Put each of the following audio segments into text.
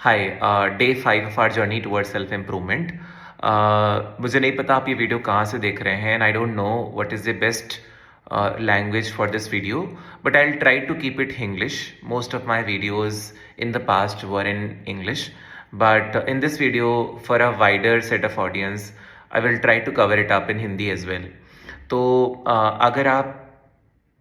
Hi, day 5 of our journey towards self improvement. मुझे नहीं पता आप ये वीडियो कहाँ से देख रहे हैं and I don't know what is the best language for this video, but I'll try to keep it English. Most of my videos in the past were in English, but in this video, for a wider set of audience, I will try to cover it up in Hindi as well. तो अगर आप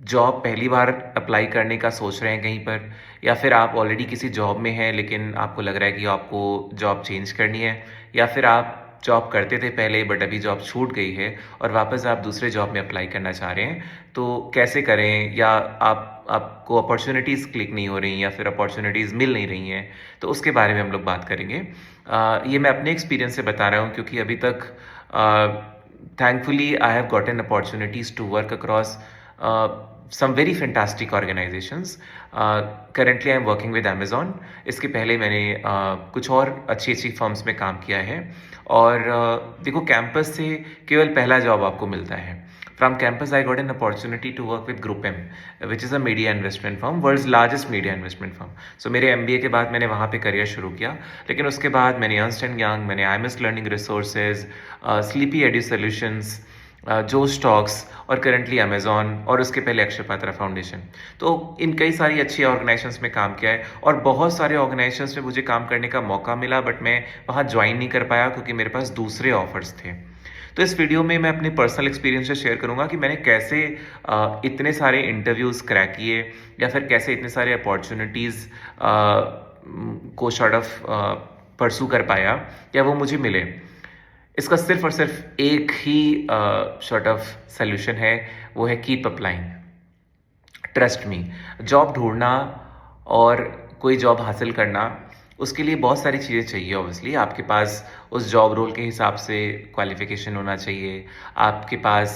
job पहली बार apply करने का सोच रहे हैं कहीं पर, या फिर आप ऑलरेडी किसी जॉब में हैं लेकिन आपको लग रहा है कि आपको जॉब चेंज करनी है, या फिर आप जॉब करते थे पहले बट अभी जॉब छूट गई है और वापस आप दूसरे जॉब में अप्लाई करना चाह रहे हैं, तो कैसे करें, या आपको अपॉर्चुनिटीज़ क्लिक नहीं हो रही या फिर अपॉर्चुनिटीज़ मिल नहीं रही हैं, तो उसके बारे में हम लोग बात करेंगे। ये मैं अपने एक्सपीरियंस से बता रहा हूँ क्योंकि अभी तक thankfully I have gotten opportunities to work across some very fantastic organizations. Currently I'm working with Amazon. इसके पहले मैंने कुछ और अच्छी अच्छी फर्म्स में काम किया है और देखो, कैंपस से केवल पहला जॉब आपको मिलता है। From campus, I got an opportunity to work with Group M, which is a media investment firm, world's largest media investment firm. So मेरे MBA के बाद मैंने वहाँ पे करियर शुरू किया, लेकिन उसके बाद मैंने अर्नस्ट एंड यंग, मैंने IMS learning resources, sleepy edu solutions, जो स्टॉक्स और करंटली अमेजॉन, और उसके पहले अक्षय पात्रा फाउंडेशन। तो इन कई सारी अच्छी ऑर्गेनाइजेशंस में काम किया है और बहुत सारे ऑर्गेनाइजेशंस में मुझे काम करने का मौका मिला, बट मैं वहाँ ज्वाइन नहीं कर पाया क्योंकि मेरे पास दूसरे ऑफर्स थे। तो इस वीडियो में मैं अपने पर्सनल एक्सपीरियंस से शेयर करूंगा कि मैंने कैसे इतने सारे इंटरव्यूज़ क्रैक किए, या फिर कैसे इतने सारे अपॉर्चुनिटीज़ को सॉर्ट ऑफ परसू कर पाया, या वो मुझे मिले। इसका सिर्फ और सिर्फ एक ही सॉर्ट ऑफ सोल्यूशन है, वो है keep applying. Trust me, job ढूंढना और कोई जॉब हासिल करना, उसके लिए बहुत सारी चीज़ें चाहिए। ऑब्वियसली आपके पास उस जॉब रोल के हिसाब से क्वालिफिकेशन होना चाहिए, आपके पास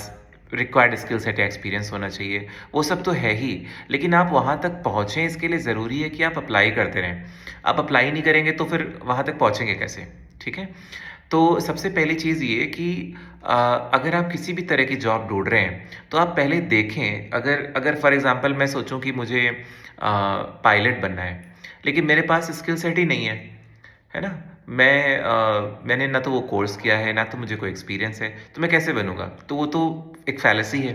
रिक्वायर्ड स्किल सेट या एक्सपीरियंस होना चाहिए, वो सब तो है ही, लेकिन आप वहाँ तक पहुँचें इसके लिए ज़रूरी है कि आप अप्लाई करते रहें। आप अप्लाई नहीं करेंगे तो फिर वहाँ तक पहुँचेंगे कैसे? ठीक है, तो सबसे पहली चीज़ ये कि अगर आप किसी भी तरह की जॉब ढूंढ रहे हैं तो आप पहले देखें। अगर अगर फॉर एग्जांपल मैं सोचूं कि मुझे पायलट बनना है, लेकिन मेरे पास स्किल सेट ही नहीं है ना, मैंने ना तो वो कोर्स किया है, ना तो मुझे कोई एक्सपीरियंस है, तो मैं कैसे बनूंगा? तो वो तो एक फैलेसी है,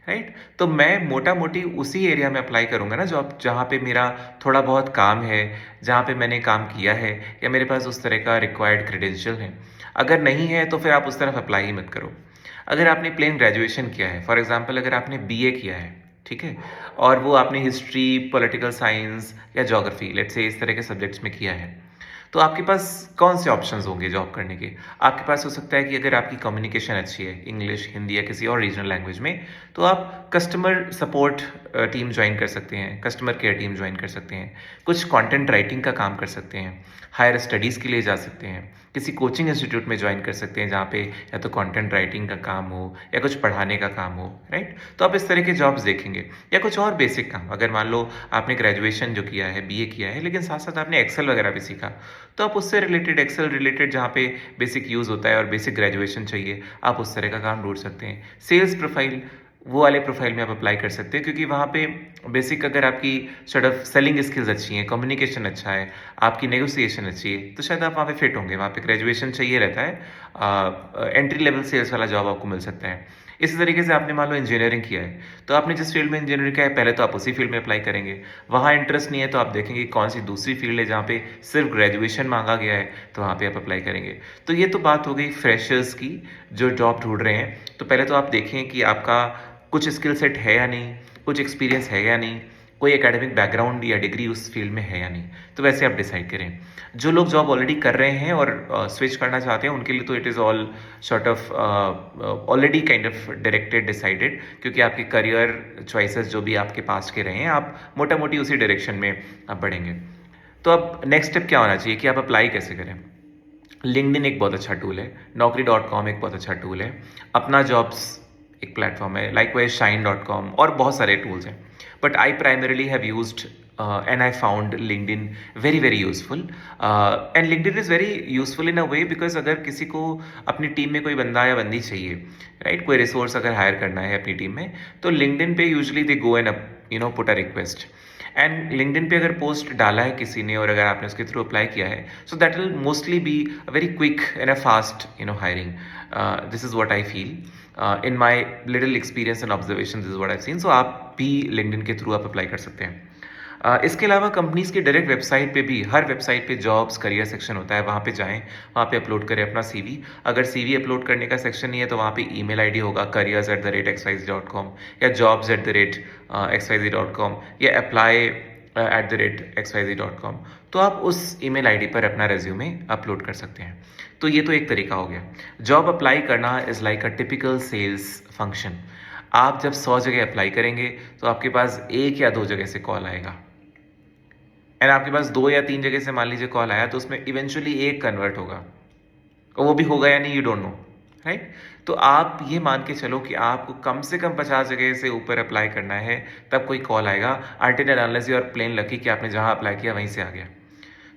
राइट? तो मैं मोटा मोटी उसी एरिया में अप्लाई करूंगा ना जॉब जहाँ पे मेरा थोड़ा बहुत काम है, जहाँ पे मैंने काम किया है, या मेरे पास उस तरह का रिक्वायर्ड क्रेडेंशियल है। अगर नहीं है तो फिर आप उस तरफ अप्लाई ही मत करो। अगर आपने प्लेन ग्रेजुएशन किया है, फॉर एग्जाम्पल अगर आपने BA किया है, ठीक है, और वो आपने हिस्ट्री, पॉलिटिकल साइंस या ज्योग्राफी, लेट्स से इस तरह के सब्जेक्ट्स में किया है, तो आपके पास कौन से ऑप्शंस होंगे जॉब करने के? आपके पास हो सकता है कि अगर आपकी कम्युनिकेशन अच्छी है, इंग्लिश, हिंदी या किसी और रीजनल लैंग्वेज में, तो आप कस्टमर सपोर्ट टीम ज्वाइन कर सकते हैं, कस्टमर केयर टीम ज्वाइन कर सकते हैं, कुछ कंटेंट राइटिंग का काम कर सकते हैं, हायर स्टडीज़ के लिए जा सकते हैं, किसी कोचिंग इंस्टीट्यूट में ज्वाइन कर सकते हैं जहाँ पे या तो कंटेंट राइटिंग का काम हो या कुछ पढ़ाने का काम हो, राइट? तो आप इस तरह के जॉब्स देखेंगे, या कुछ और बेसिक काम। अगर मान लो आपने ग्रेजुएशन जो किया है, BA किया है, लेकिन साथ साथ आपने एक्सेल वगैरह भी सीखा, तो आप उससे रिलेटेड, एक्सेल रिलेटेड जहाँ पे बेसिक यूज़ होता है और बेसिक ग्रेजुएशन चाहिए, आप उस तरह का काम ढूंढ सकते हैं। सेल्स प्रोफाइल, वो वाले प्रोफाइल में आप अप्लाई कर सकते हैं, क्योंकि वहाँ पे बेसिक अगर आपकी सॉर्ट ऑफ सेलिंग स्किल्स अच्छी हैं, कम्युनिकेशन अच्छा है, आपकी नेगोशिएशन अच्छी है, तो शायद आप वहाँ पे फिट होंगे। वहाँ पे ग्रेजुएशन चाहिए रहता है, एंट्री लेवल सेल्स वाला जॉब आपको मिल सकता है। इसी तरीके से आपने मान लो इंजीनियरिंग किया है, तो आपने जिस फील्ड में इंजीनियरिंग किया है पहले तो आप उसी फील्ड में अप्लाई करेंगे। वहाँ इंटरेस्ट नहीं है तो आप देखेंगे कौन सी दूसरी फील्ड है जहाँ पे सिर्फ ग्रेजुएशन मांगा गया है, तो वहाँ पे आप अप्लाई करेंगे। तो ये तो बात हो गई फ्रेशर्स की जो जॉब ढूंढ रहे हैं। तो पहले तो आप देखें कि आपका कुछ स्किल सेट है या नहीं, कुछ एक्सपीरियंस है या नहीं, कोई एकेडमिक बैकग्राउंड या डिग्री उस फील्ड में है या नहीं, तो वैसे आप डिसाइड करें। जो लोग जॉब ऑलरेडी कर रहे हैं और स्विच करना चाहते हैं, उनके लिए तो it is all sort of already kind of directed, decided, क्योंकि आपके करियर चॉइसेस जो भी आपके पास के रहे हैं, आप मोटा मोटी उसी डायरेक्शन में आप बढ़ेंगे। तो अब नेक्स्ट स्टेप क्या होना चाहिए कि आप अप्लाई कैसे करें? लिंक्डइन एक बहुत अच्छा टूल है, naukri.com एक बहुत अच्छा टूल है, अपना जॉब्स एक प्लेटफॉर्म है, लाइकवाइज shine.com, और बहुत सारे टूल्स हैं, but I primarily have used and I found LinkedIn very very useful, and LinkedIn is very useful in a way because अगर किसी को अपनी टीम में कोई बंदा या बंदी चाहिए, राइट, कोई रिसोर्स अगर हायर करना है अपनी टीम में, तो LinkedIn पे usually they go and put a request, and LinkedIn पे अगर पोस्ट डाला है किसी ने और अगर आपने उसके थ्रू अप्लाई किया है, so that will mostly be a very quick and a fast hiring. This is what I feel in my little experience and observation. This is what I seen. So आप भी LinkedIn के through आप apply कर सकते हैं. इसके अलावा companies की डायरेक्ट वेबसाइट पे भी, हर वेबसाइट पे जॉब्स करियर सेक्शन होता है, वहाँ पे जाएं, वहाँ पे अपलोड करें अपना सीवी. अगर सीवी अपलोड करने का सेक्शन नहीं है तो वहाँ पे ईमेल आईडी होगा careers@xyz.com या jobs@xyz.com या apply@xyz.com. तो आप उस ईमेल आईडी पर अपना रेज्यूमे अपलोड कर सकते हैं. तो ये तो एक तरीका हो गया. जॉब अप्लाई करना is like a typical sales function. आप जब 100 जगह अप्लाई करेंगे तो आपके पास 1 या 2 जगह से कॉल आएगा, एंड आपके पास 2 या 3 जगह से मान लीजिए कॉल आया तो उसमें इवेंचुअली एक कन्वर्ट होगा, और वो भी होगा या नहीं, यू डोंट नो, राइट. तो आप ये मान के चलो कि आपको कम से कम 50 जगह से ऊपर अप्लाई करना है, तब कोई कॉल आएगा. Until and unless you are plain lucky कि आपने जहाँ अप्लाई किया वहीं से आ गया.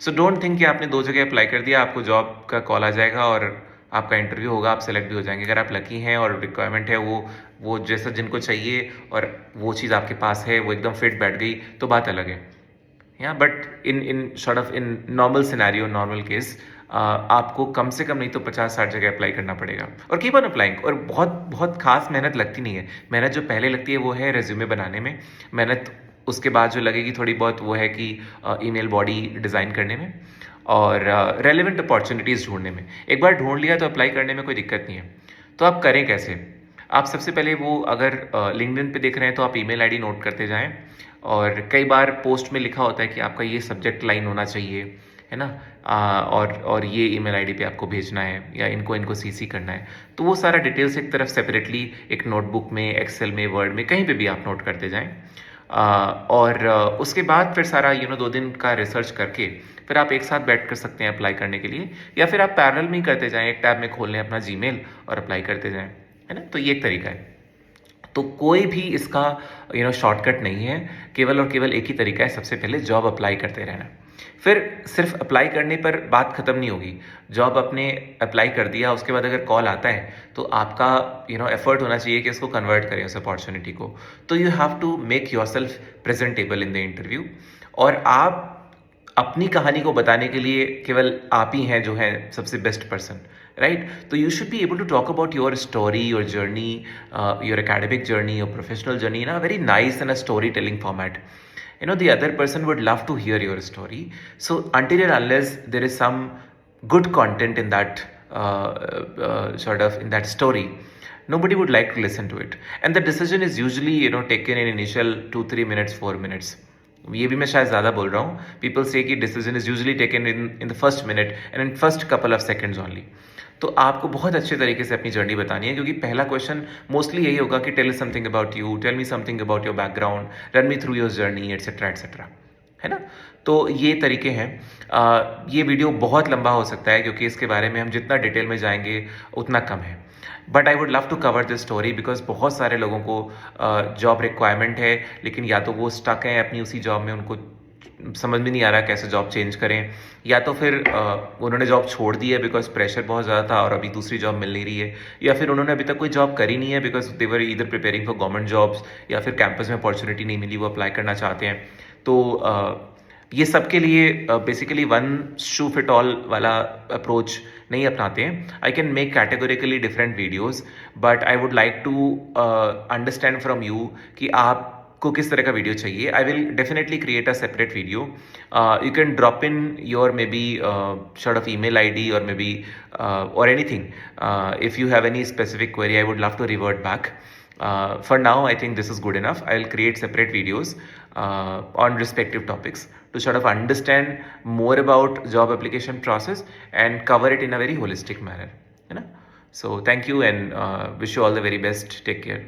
सो डोंट थिंक कि आपने 2 जगह अप्लाई कर दिया, आपको जॉब का कॉल आ जाएगा और आपका इंटरव्यू होगा, आप सेलेक्ट भी हो जाएंगे. अगर आप लकी हैं और रिक्वायरमेंट है वो जैसा जिनको चाहिए और वो चीज़ आपके पास है, वो एकदम फिट बैठ गई, तो बात अलग है. या but in sort of in normal scenario, normal case, आपको कम से कम नहीं तो 50-60 जगह अप्लाई करना पड़ेगा. और कीप ऑन अप्लाइंग. और बहुत बहुत खास मेहनत लगती नहीं है. मेहनत जो पहले लगती है वो है रेज्यूमे बनाने में. मेहनत उसके बाद जो लगेगी थोड़ी बहुत वो है कि ईमेल बॉडी डिज़ाइन करने में और रेलिवेंट अपॉर्चुनिटीज़ ढूंढने में. एक बार ढूंढ लिया तो अप्लाई करने में कोई दिक्कत नहीं है. तो आप करें कैसे? आप सबसे पहले वो अगर लिंक्डइन पे देख रहे हैं तो आप ईमेल आईडी नोट करते जाएं. और कई बार पोस्ट में लिखा होता है कि आपका ये सब्जेक्ट लाइन होना चाहिए, है ना, और ये ईमेल आईडी पे आपको भेजना है या इनको सीसी करना है. तो वो सारा डिटेल्स एक तरफ सेपरेटली एक नोटबुक में, एक्सेल में, वर्ड में, कहीं पे भी आप नोट करते जाएं. और उसके बाद फिर सारा 2 दिन का रिसर्च करके फिर आप एक साथ बैठ कर सकते हैं अप्लाई करने के लिए, या फिर आप पैरेलल में ही करते जाएं, एक टैब में खोल लें अपना जीमेल और अप्लाई करते जाएं, है ना. तो ये एक तरीका है. तो कोई भी इसका शॉर्टकट नहीं है. केवल और केवल एक ही तरीका है, सबसे पहले जॉब अप्लाई करते रहना. फिर सिर्फ अप्लाई करने पर बात खत्म नहीं होगी. जॉब आपने अप्लाई कर दिया, उसके बाद अगर कॉल आता है तो आपका एफर्ट होना चाहिए कि इसको कन्वर्ट करें उस अपॉर्चुनिटी को. तो you have to make yourself presentable in the interview. और आप अपनी कहानी को बताने के लिए केवल आप ही हैं जो हैं सबसे बेस्ट पर्सन, राइट. तो you should be able to talk about your story, your journey, your academic journey, your professional journey in a very nice and a story telling format. The other person would love to hear your story. So until and unless there is some good content in that sort of in that story, nobody would like to listen to it. And the decision is usually taken in initial 2-3 minutes, 4 minutes. ये भी मैं शायद ज़्यादा बोल रहा हूँ. People say कि decision is usually taken in the first minute and in first couple of seconds only. तो आपको बहुत अच्छे तरीके से अपनी जर्नी बतानी है, क्योंकि पहला क्वेश्चन मोस्टली यही होगा कि tell me something about you, tell me something about your background, run me through your journey, etcetera etcetera, है ना. तो ये तरीके हैं. ये वीडियो बहुत लंबा हो सकता है क्योंकि इसके बारे में हम जितना डिटेल में जाएंगे उतना कम है. But I would love to cover this story because बहुत सारे लोगों को जॉब रिक्वायरमेंट है, लेकिन या तो वो स्टक हैं अपनी उसी जॉब में, उनको समझ में नहीं आ रहा कैसे जॉब चेंज करें, या तो फिर उन्होंने जॉब छोड़ दी है बिकॉज प्रेशर बहुत ज़्यादा था और अभी दूसरी जॉब मिल नहीं रही है, या फिर उन्होंने अभी तक कोई जॉब करी नहीं है because they were either preparing for government jobs, या फिर कैंपस में अपॉर्चुनिटी नहीं मिली, वो अप्लाई करना चाहते हैं. तो ये सब के लिए basically one shoe fit all वाला अप्रोच नहीं अपनाते हैं. I can make categorically different videos, but I would like to understand from you कि आपको किस तरह का वीडियो चाहिए. I will definitely create a separate video. You can drop in your maybe sort of email ID or maybe or anything. If you have any specific query, I would love to revert back. For now, I think this is good enough. I'll create separate videos on respective topics to sort of understand more about job application process and cover it in a very holistic manner. So thank you and wish you all the very best. Take care.